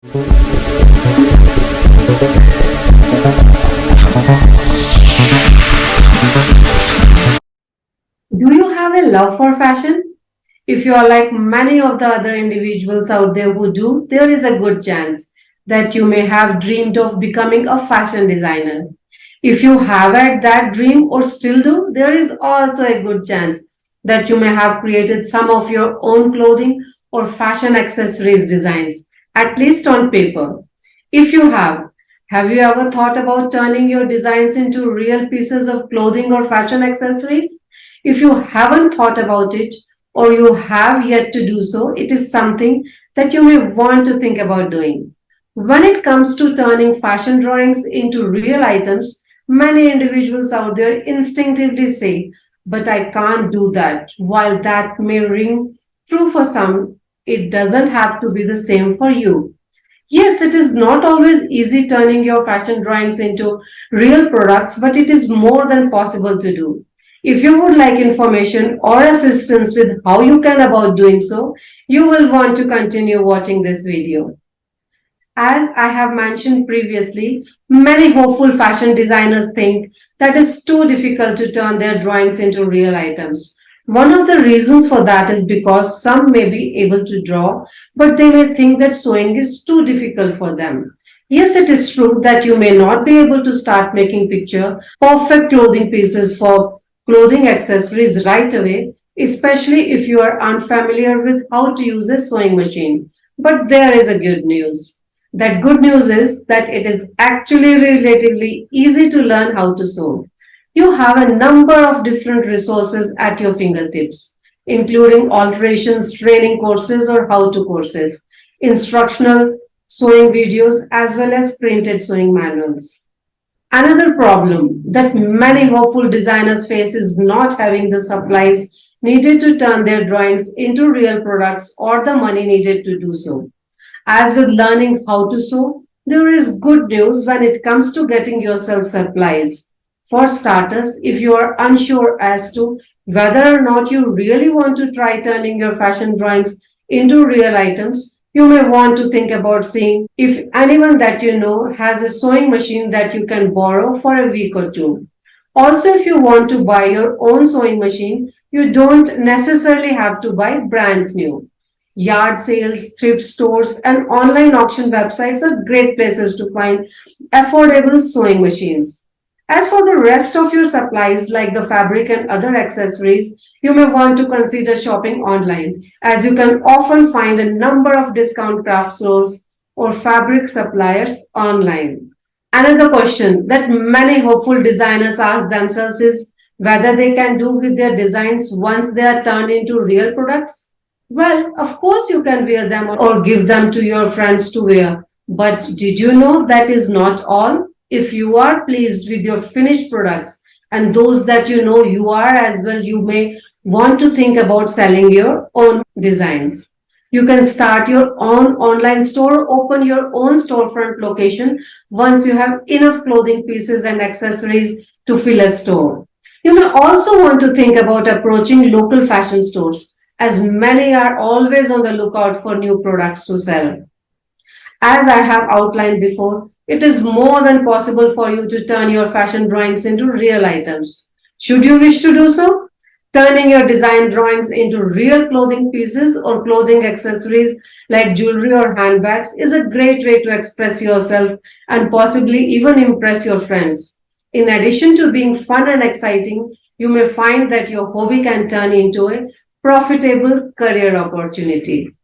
Do you have a love for fashion? If you are like many of the other individuals out there who do, there is a good chance that you may have dreamed of becoming a fashion designer. If you have had that dream or still do, there is also a good chance that you may have created some of your own clothing or fashion accessories designs, at least on paper. If you have you ever thought about turning your designs into real pieces of clothing or fashion accessories? If you haven't thought about it or you have yet to do so, it is something that you may want to think about doing. When it comes to turning fashion drawings into real items, many individuals out there instinctively say, but I can't do that. While that may ring true for some, it doesn't have to be the same for you. Yes, it is not always easy turning your fashion drawings into real products, but it is more than possible to do. If you would like information or assistance with how you can about doing so, you will want to continue watching this video. As I have mentioned previously, many hopeful fashion designers think that it's too difficult to turn their drawings into real items. One of the reasons for that is because some may be able to draw, but they may think that sewing is too difficult for them. Yes, it is true that you may not be able to start making picture perfect clothing pieces for clothing accessories right away, especially if you are unfamiliar with how to use a sewing machine. But there is a good news. That good news is that it is actually relatively easy to learn how to sew. You have a number of different resources at your fingertips, including alterations, training courses, or how to courses, instructional sewing videos, as well as printed sewing manuals. Another problem that many hopeful designers face is not having the supplies needed to turn their drawings into real products or the money needed to do so. As with learning how to sew, there is good news when it comes to getting yourself supplies. For starters, if you are unsure as to whether or not you really want to try turning your fashion drawings into real items, you may want to think about seeing if anyone that you know has a sewing machine that you can borrow for a week or two. Also, if you want to buy your own sewing machine, you don't necessarily have to buy brand new. Yard sales, thrift stores, and online auction websites are great places to find affordable sewing machines. As for the rest of your supplies, like the fabric and other accessories, you may want to consider shopping online, as you can often find a number of discount craft stores or fabric suppliers online. Another question that many hopeful designers ask themselves is whether they can do with their designs once they are turned into real products. Well, of course, you can wear them or give them to your friends to wear. But did you know that is not all? If you are pleased with your finished products and those that you know you are as well, you may want to think about selling your own designs. You can start your own online store, open your own storefront location once you have enough clothing pieces and accessories to fill a store. You may also want to think about approaching local fashion stores, as many are always on the lookout for new products to sell. As I have outlined before, it is more than possible for you to turn your fashion drawings into real items. Should you wish to do so, turning your design drawings into real clothing pieces or clothing accessories like jewelry or handbags is a great way to express yourself and possibly even impress your friends. In addition to being fun and exciting, you may find that your hobby can turn into a profitable career opportunity.